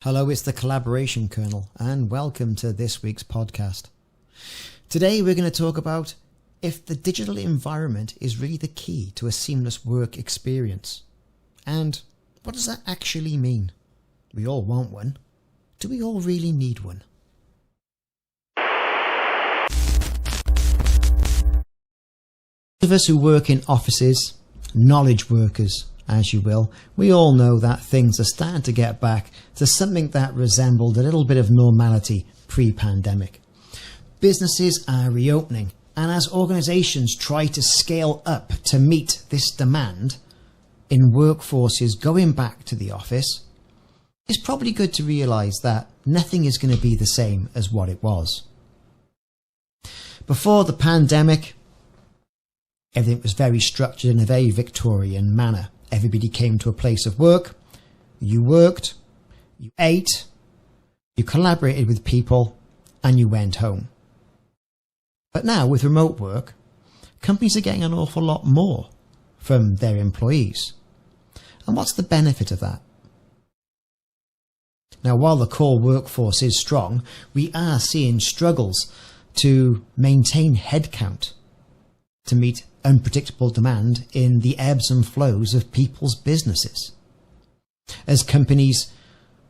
Hello, it's the Collaboration Kernel, and welcome to this week's podcast. Today we're going to talk about if the digital environment is really the key to a seamless work experience. And what does that actually mean? We all want one. Do we all really need one? Those of us who work in offices, knowledge workers, as you will, we all know that things are starting to get back to something that resembled a little bit of normality pre-pandemic. Businesses are reopening, and as organisations try to scale up to meet this demand in workforces going back to the office, it's probably good to realise that nothing is going to be the same as what it was. Before the pandemic, everything was very structured in a very Victorian manner. Everybody came to a place of work, you worked, you ate, you collaborated with people, and you went home. But now, with remote work, companies are getting an awful lot more from their employees. And what's the benefit of that? Now, while the core workforce is strong, we are seeing struggles to maintain headcount to meet unpredictable demand in the ebbs and flows of people's businesses. As companies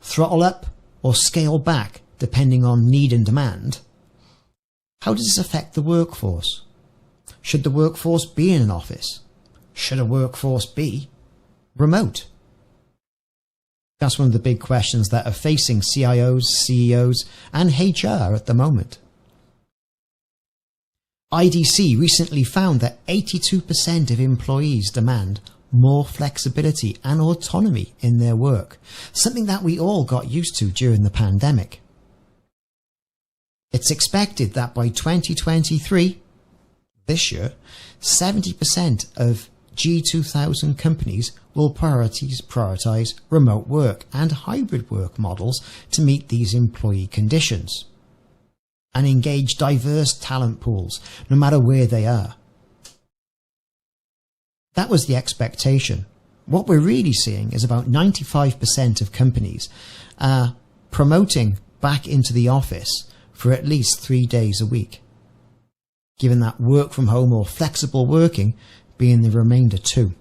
throttle up or scale back depending on need and demand, how does this affect the workforce? Should the workforce be in an office? Should a workforce be remote? That's one of the big questions that are facing CIOs, CEOs, and HR at the moment. IDC recently found that 82% of employees demand more flexibility and autonomy in their work, something that we all got used to during the pandemic. It's expected that by 2023, this year, 70% of G2000 companies will prioritise remote work and hybrid work models to meet these employee conditions, and engage diverse talent pools, no matter where they are. That was the expectation. What we're really seeing is about 95% of companies are promoting back into the office for at least 3 days a week, given that work from home or flexible working being the remainder 2.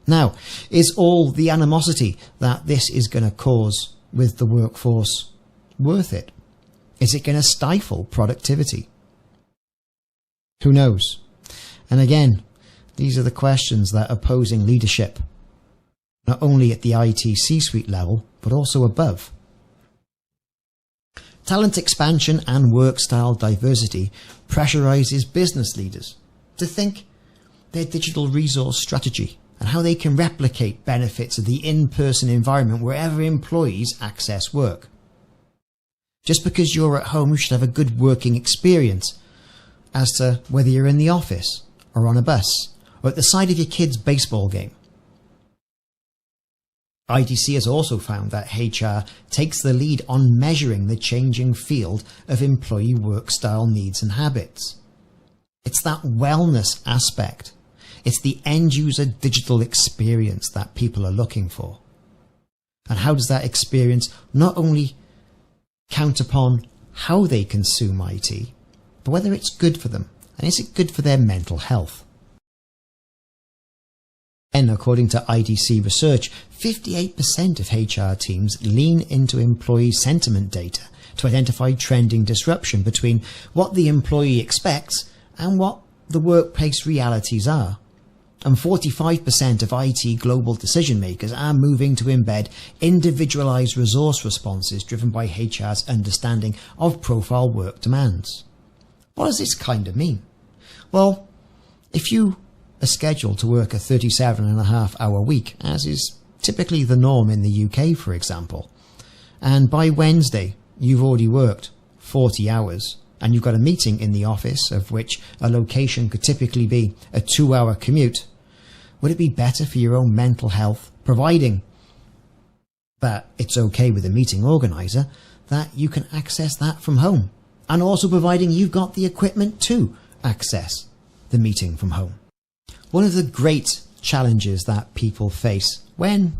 Now, is all the animosity that this is going to cause with the workforce worth it? Is it going to stifle productivity? Who knows? And again, these are the questions that are posing leadership, not only at the IT C-suite level, but also above. Talent expansion and work style diversity pressurizes business leaders to think their digital resource strategy and how they can replicate benefits of the in-person environment wherever employees access work. Just because you're at home, you should have a good working experience as to whether you're in the office or on a bus or at the side of your kid's baseball game. IDC has also found that HR takes the lead on measuring the changing field of employee work style needs and habits. It's that wellness aspect. It's the end user digital experience that people are looking for. And how does that experience not only count upon how they consume IT, but whether it's good for them, and is it good for their mental health? And according to IDC research, 58% of HR teams lean into employee sentiment data to identify trending disruption between what the employee expects and what the workplace realities are. And 45% of IT global decision makers are moving to embed individualized resource responses driven by HR's understanding of profile work demands. What does this kind of mean? Well, if you are scheduled to work a 37.5-hour week, as is typically the norm in the UK, for example, and by Wednesday you've already worked 40 hours, and you've got a meeting in the office of which a location could typically be a 2-hour commute, would it be better for your own mental health, providing that it's okay with the meeting organizer, that you can access that from home, and also providing you've got the equipment to access the meeting from home? One of the great challenges that people face when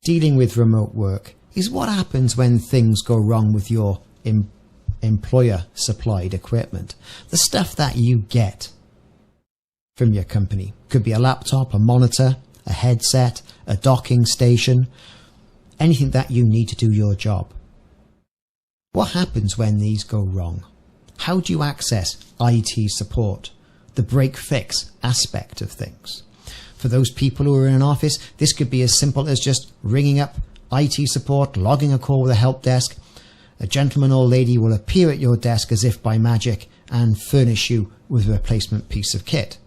dealing with remote work is what happens when things go wrong with your employer-supplied equipment. The stuff that you get from your company. Could be a laptop, a monitor, a headset, a docking station, anything that you need to do your job. What happens when these go wrong? How do you access IT support, the break-fix aspect of things? For those people who are in an office, this could be as simple as just ringing up IT support, logging a call with a help desk. A gentleman or lady will appear at your desk as if by magic and furnish you with a replacement piece of kit.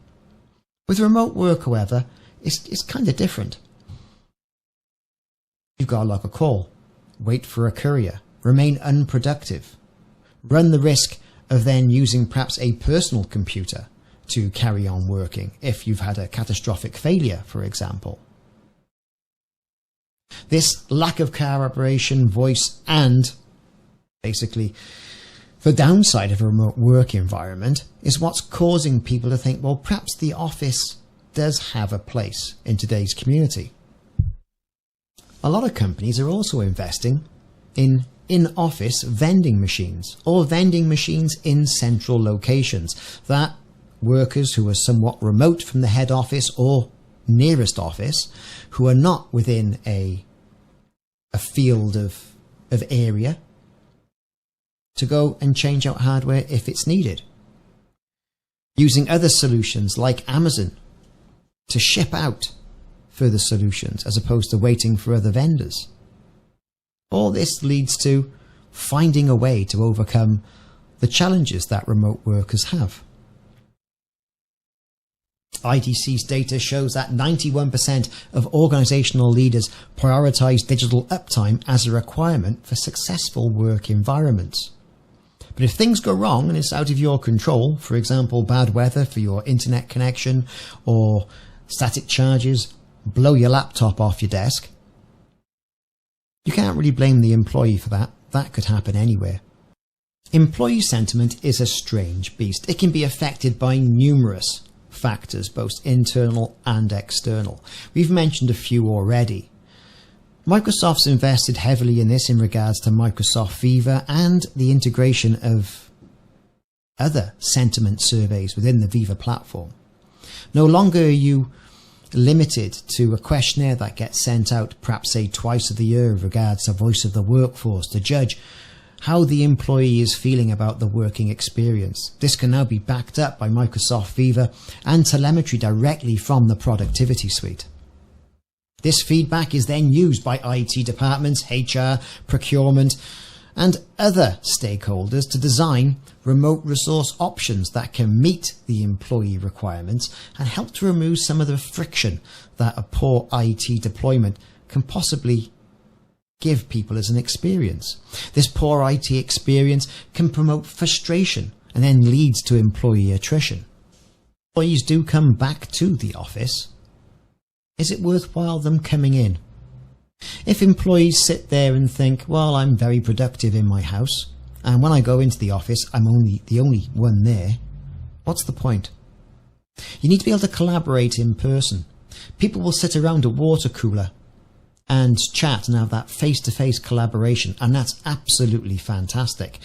With remote work, however, it's kind of different. You've got to log a call, wait for a courier, remain unproductive, run the risk of then using perhaps a personal computer to carry on working if you've had a catastrophic failure, for example. This lack of collaboration, voice, and basically the downside of a remote work environment is what's causing people to think, well, perhaps the office does have a place in today's community. A lot of companies are also investing in in-office vending machines or vending machines in central locations that workers who are somewhat remote from the head office or nearest office, who are not within a field of area, to go and change out hardware if it's needed. Using other solutions like Amazon to ship out further solutions as opposed to waiting for other vendors. All this leads to finding a way to overcome the challenges that remote workers have. IDC's data shows that 91% of organizational leaders prioritize digital uptime as a requirement for successful work environments. But if things go wrong and it's out of your control, for example, bad weather for your internet connection or static charges blow your laptop off your desk, you can't really blame the employee for that. That could happen anywhere. Employee sentiment is a strange beast. It can be affected by numerous factors, both internal and external. We've mentioned a few already. Microsoft's invested heavily in this in regards to Microsoft Viva and the integration of other sentiment surveys within the Viva platform. No longer are you limited to a questionnaire that gets sent out perhaps say twice of the year with regards to voice of the workforce to judge how the employee is feeling about the working experience. This can now be backed up by Microsoft Viva and telemetry directly from the productivity suite. This feedback is then used by IT departments, HR, procurement, and other stakeholders to design remote resource options that can meet the employee requirements and help to remove some of the friction that a poor IT deployment can possibly give people as an experience. This poor IT experience can promote frustration and then leads to employee attrition. Employees do come back to the office. Is it worthwhile them coming in? If employees sit there and think, well, I'm very productive in my house, and when I go into the office, I'm the only one there, what's the point? You need to be able to collaborate in person. People will sit around a water cooler and chat and have that face-to-face collaboration, and that's absolutely fantastic.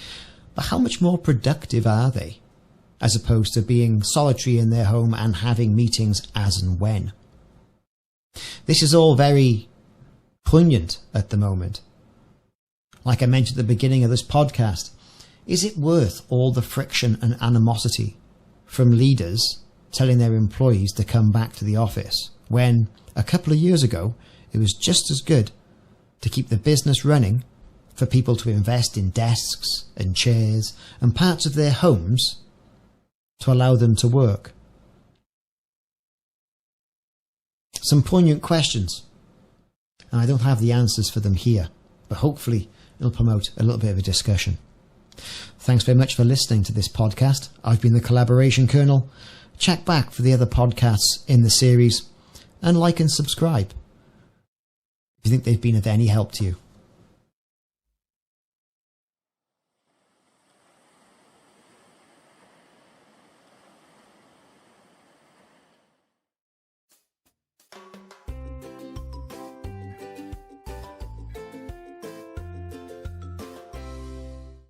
But how much more productive are they, as opposed to being solitary in their home and having meetings as and when? This is all very poignant at the moment. Like I mentioned at the beginning of this podcast, is it worth all the friction and animosity from leaders telling their employees to come back to the office when a couple of years ago it was just as good to keep the business running for people to invest in desks and chairs and parts of their homes to allow them to work? Some poignant questions, and I don't have the answers for them here, but hopefully it'll promote a little bit of a discussion. Thanks very much for listening to this podcast. I've been the Collaboration Kernel. Check back for the other podcasts in the series and like and subscribe if you think they've been of any help to you.